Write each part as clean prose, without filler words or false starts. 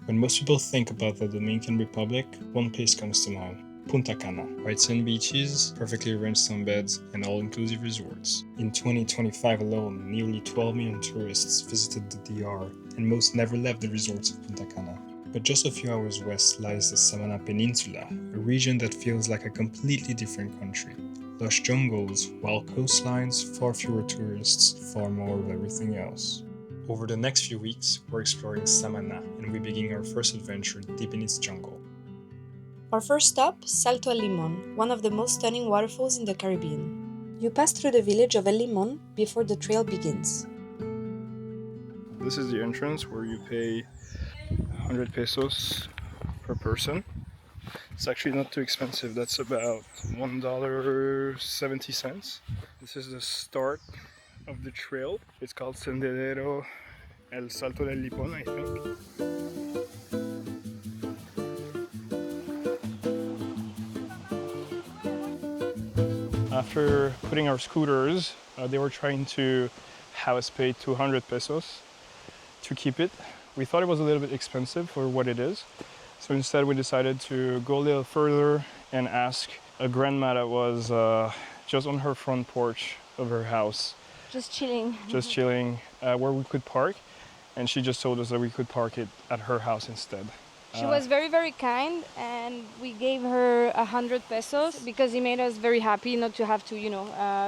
When most people think about the Dominican Republic, one place comes to mind: Punta Cana. White sand beaches, perfectly arranged sunbeds, and all-inclusive resorts. In 2025 alone, nearly 12 million tourists visited the DR, and most never left the resorts of Punta Cana. But just a few hours west lies the Samaná Peninsula, a region that feels like a completely different country. Lush jungles, wild coastlines, far fewer tourists, far more of everything else. Over the next few weeks, we're exploring Samaná, and we begin our first adventure deep in its jungle. Our first stop, Salto del Limón, one of the most stunning waterfalls in the Caribbean. You pass through the village of El Limón before the trail begins. This is the entrance where you pay 100 pesos per person. It's actually not too expensive. That's about $1.70. This is the start of the trail. It's called Sendero El Salto del Limón, I think. After putting our scooters, they were trying to have us pay 200 pesos to keep it. We thought it was a little bit expensive for what it is. So instead we decided to go a little further and ask a grandma that was just on her front porch of her house. Just chilling. Where we could park. And she just told us that we could park it at her house instead. She was very, very kind, and we gave her 100 pesos because it made us very happy not to have to,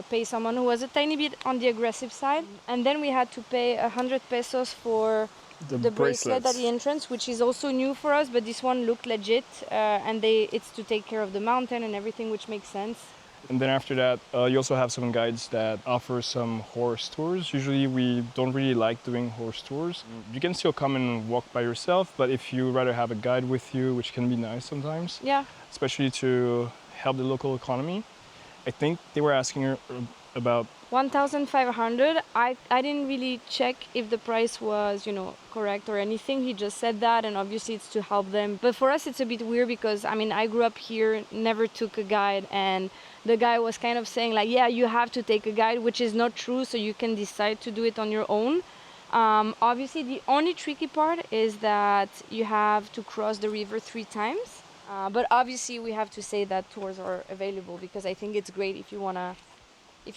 pay someone who was a tiny bit on the aggressive side. And then we had to pay 100 pesos for the bracelet at the entrance, which is also new for us, but this one looked legit, and it's to take care of the mountain and everything, which makes sense. And then after that, you also have some guides that offer some horse tours. Usually we don't really like doing horse tours. You can still come and walk by yourself, but if you rather have a guide with you, which can be nice sometimes, yeah, especially to help the local economy. I think they were asking her about 1,500. I didn't really check if the price was, correct or anything. He just said that, and obviously it's to help them. But for us, it's a bit weird because, I grew up here, never took a guide, and the guy was kind of saying like, yeah, you have to take a guide, which is not true, so you can decide to do it on your own. Obviously, the only tricky part is that you have to cross the river 3 times. But obviously, we have to say that tours are available because I think it's great if you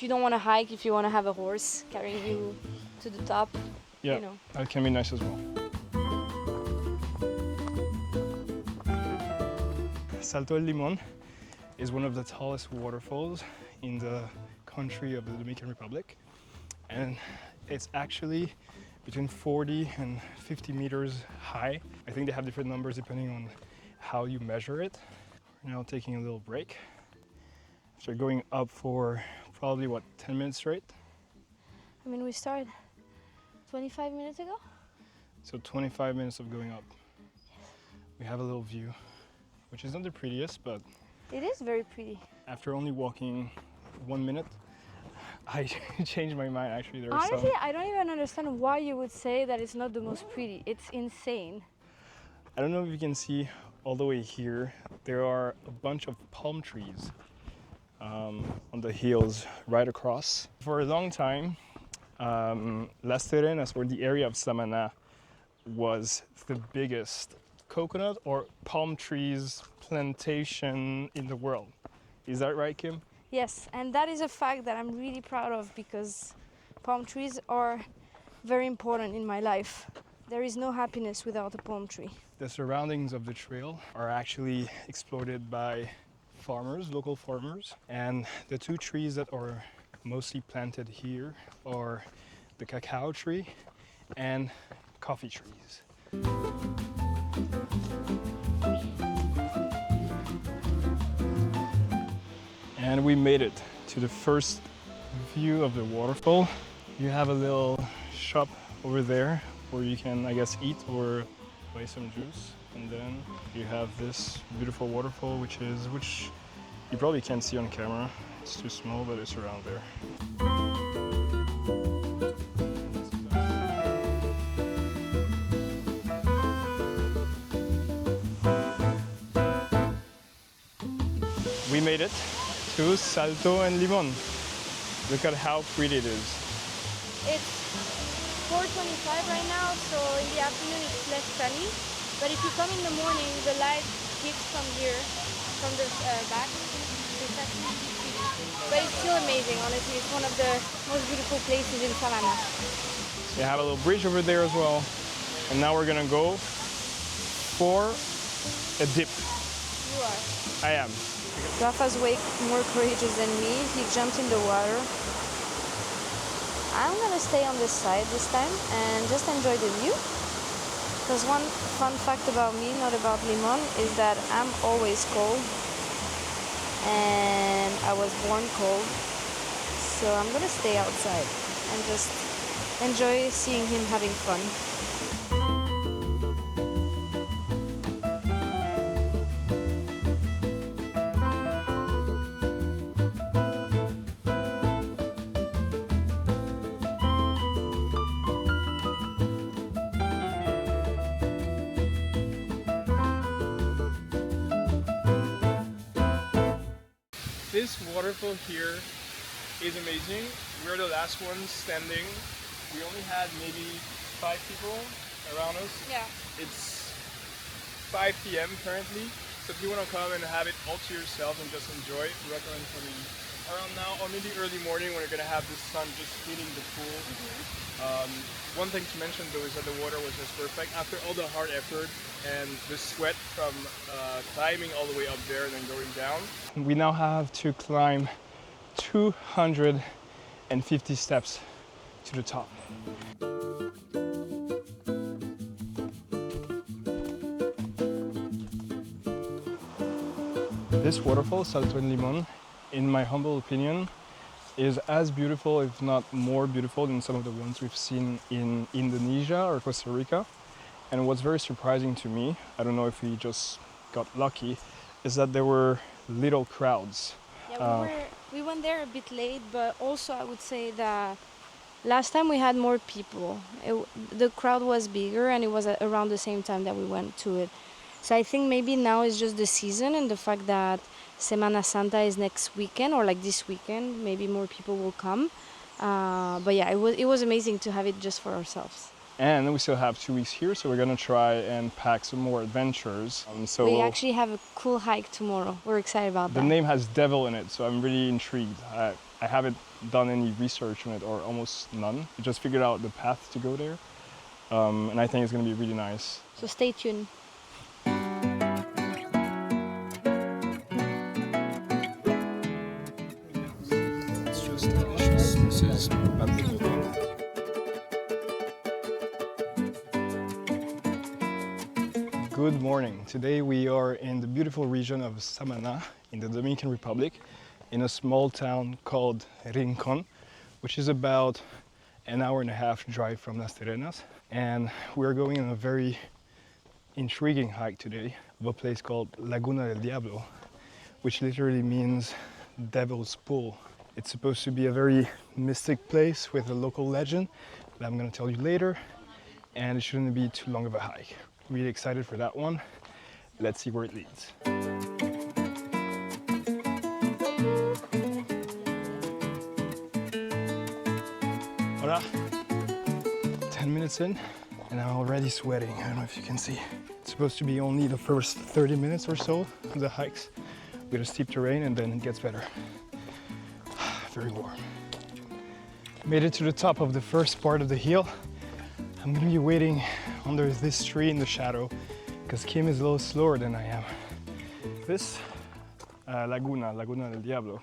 don't want to hike, if you want to have a horse carrying you to the top. Yeah, that can be nice as well. Salto del Limón is one of the tallest waterfalls in the country of the Dominican Republic. And it's actually between 40 and 50 meters high. I think they have different numbers depending on how you measure it. We're now taking a little break. So going up for probably, 10 minutes straight? We started 25 minutes ago. So 25 minutes of going up. We have a little view, which is not the prettiest, but it is very pretty. After only walking 1 minute, I changed my mind. Actually, Honestly, I don't even understand why you would say that it's not the most pretty. It's insane. I don't know if you can see all the way here. There are a bunch of palm trees on the hills right across. For a long time, Las Terrenas, or the area of Samaná, was the biggest coconut or palm trees plantation in the world. Is that right, Kim? Yes, and that is a fact that I'm really proud of because palm trees are very important in my life. There is no happiness without a palm tree. The surroundings of the trail are actually exploited by farmers, local farmers, and the 2 trees that are mostly planted here are the cacao tree and coffee trees. And we made it to the first view of the waterfall. You have a little shop over there where you can, eat or buy some juice. And then you have this beautiful waterfall, which you probably can't see on camera. It's too small, but it's around there. We made it to Salto del Limón. Look at how pretty it is. It's 4:25 right now, so in the afternoon it's less sunny. But if you come in the morning, the light hits from here, from the back. It's actually pretty. But it's still amazing, honestly. It's one of the most beautiful places in Samaná. You have a little bridge over there as well. And now we're gonna go for a dip. You are. I am. Rafa's way more courageous than me. He jumped in the water. I'm gonna stay on this side this time and just enjoy the view. Because one fun fact about me, not about Limon, is that I'm always cold. And I was born cold. So I'm gonna stay outside and just enjoy seeing him having fun. This waterfall here is amazing. We're the last ones standing. We only had maybe 5 people around us. Yeah. It's 5 p.m. currently, so if you want to come and have it all to yourself and just enjoy, we recommend coming around now or maybe early morning when you're going to have the sun just hitting the pool. One thing to mention though is that the water was just perfect. After all the hard effort and the sweat from climbing all the way up there and then going down. We now have to climb 250 steps to the top. This waterfall, Salto del Limón, in my humble opinion, is as beautiful, if not more beautiful, than some of the ones we've seen in Indonesia or Costa Rica. And what's very surprising to me, I don't know if we just got lucky, is that there were little crowds. Yeah, we went there a bit late, but also I would say that last time we had more people. The crowd was bigger and it was around the same time that we went to it. So I think maybe now is just the season and the fact that Semana Santa is next weekend or like this weekend, maybe more people will come. But yeah, it was amazing to have it just for ourselves. And we still have 2 weeks here, so we're gonna try and pack some more adventures. We actually have a cool hike tomorrow. We're excited about that. The name has devil in it, so I'm really intrigued. I haven't done any research on it, or almost none. I just figured out the path to go there, and I think it's gonna be really nice. So stay tuned. It's just delicious. This is Good morning. Today we are in the beautiful region of Samaná in the Dominican Republic, in a small town called Rincon, which is about an hour and a half drive from Las Terrenas. And we're going on a very intriguing hike today of a place called Laguna del Diablo, which literally means Devil's Pool. It's supposed to be a very mystic place with a local legend that I'm going to tell you later, and it shouldn't be too long of a hike. Really excited for that one. Let's see where it leads. Hola. 10 minutes in and I'm already sweating. I don't know if you can see. It's supposed to be only the first 30 minutes or so of the hikes with a steep terrain, and then it gets better. Very warm. Made it to the top of the first part of the hill. I'm gonna be waiting under this tree in the shadow because Kim is a little slower than I am. This Laguna del Diablo,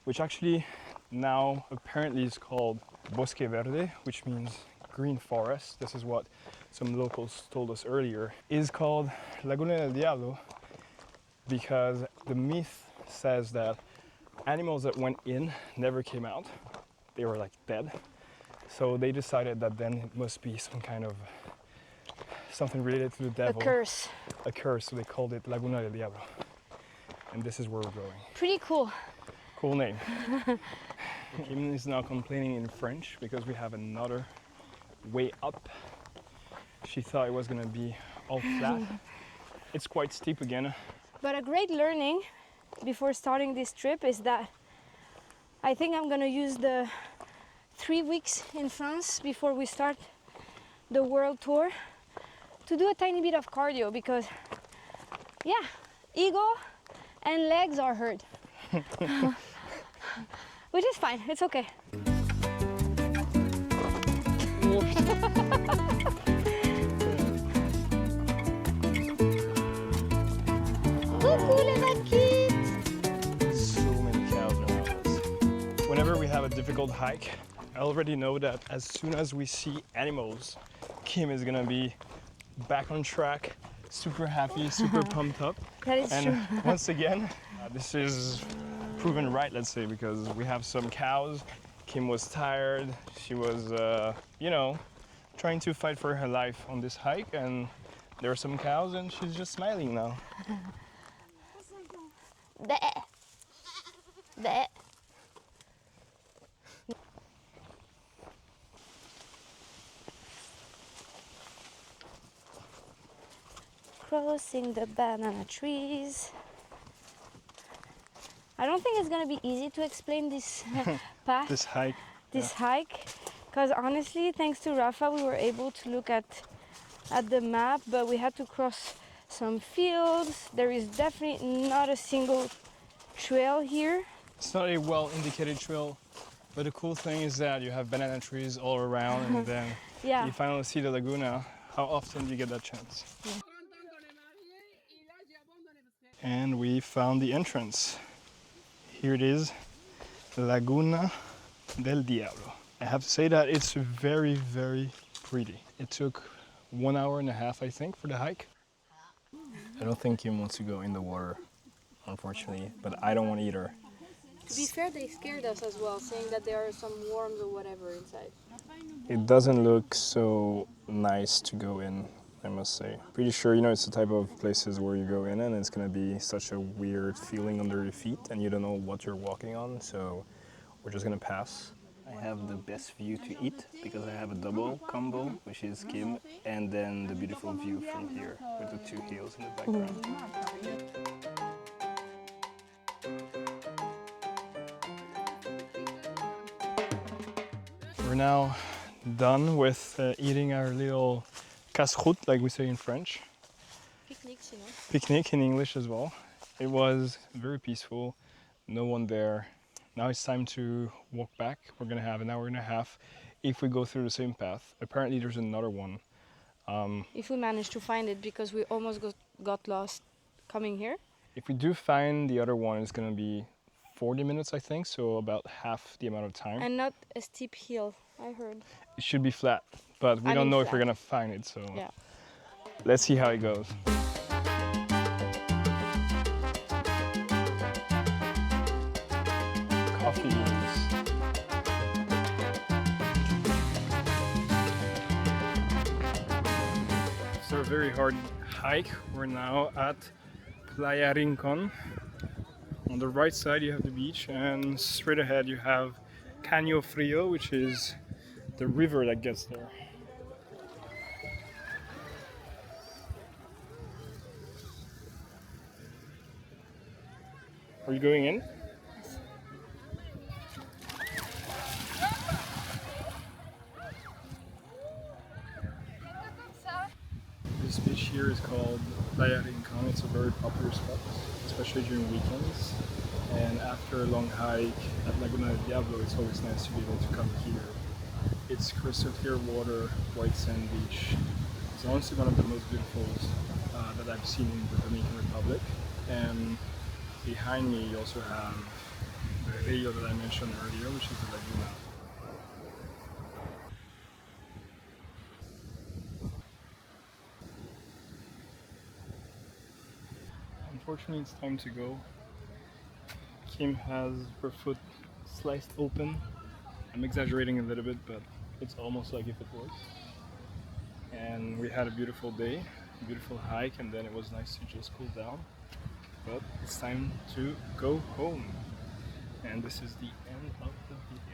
which actually now apparently is called Bosque Verde, which means green forest. This is what some locals told us earlier. Is called Laguna del Diablo because the myth says that animals that went in never came out. They were like dead. So they decided that then it must be some kind of something related to the devil. A curse. A curse, so they called it Laguna del Diablo. And this is where we're going. Pretty cool. Cool name. Kim is now complaining in French because we have another way up. She thought it was gonna be all flat. It's quite steep again. But a great learning before starting this trip is that I think I'm gonna use the 3 weeks in France before we start the world tour to do a tiny bit of cardio because, yeah, ego and legs are hurt. Which is fine, it's okay. Coucou les vaquites! So many cows around us. Whenever we have a difficult hike, I already know that as soon as we see animals, Kim is gonna be back on track, super happy, super pumped up. That is And true. once again, this is proven right, let's say, because we have some cows. Kim was tired. She was, you know, trying to fight for her life on this hike, and there are some cows, and she's just smiling now. Bleh. Bleh. Crossing the banana trees. I don't think it's gonna be easy to explain this path, This hike. this hike, because honestly, thanks to Rafa, we were able to look at the map, but we had to cross some fields. There is definitely not a single trail here. It's not a well-indicated trail, but the cool thing is that you have banana trees all around, and then Yeah. you finally see the Laguna. How often do you get that chance? Yeah. And we found the entrance. Here it is, Laguna del Diablo. I have to say that it's very, very pretty. It took 1 hour and a half, I think, for the hike. I don't think Kim wants to go in the water, unfortunately, but I don't want to either. To be fair, they scared us as well, saying that there are some worms or whatever inside. It doesn't look so nice to go in, I must say. Pretty sure, you know, it's the type of places where you go in and it's gonna be such a weird feeling under your feet and you don't know what you're walking on, so we're just gonna pass. I have the best view to eat because I have a double combo, which is Kim, and then the beautiful view from here with the two hills in the background. We're now done with eating our little casse-croûte, like we say in French. Picnics, you know. Picnic in English as well. It was very peaceful, no one there. Now it's time to walk back. We're gonna have an hour and a half if we go through the same path. Apparently there's another one. If we manage to find it, because we almost got lost coming here. If we do find the other one, it's gonna be 40 minutes, I think, so about half the amount of time. And not a steep hill, I heard. It should be flat, but we don't know if we're gonna find it, so Yeah. let's see how it goes. Coffee beans. After a very hard hike, we're now at Playa Rincon. On the right side you have the beach, and straight ahead you have Caño Frío, which is the river that gets there. Are you going in? This beach here is called Playa Rincon. It's a very popular spot, especially during weekends. And after a long hike at Laguna del Diablo, it's always nice to be able to come here. It's crystal clear water, white sand beach. It's honestly one of the most beautiful that I've seen in the Dominican Republic. And behind me you also have the rio that I mentioned earlier, which is the Laguna. Unfortunately, it's time to go. Kim has her foot sliced open. I'm exaggerating a little bit, but it's almost like if it was. And we had a beautiful day, a beautiful hike, and then it was nice to just cool down. But it's time to go home. And this is the end of the video.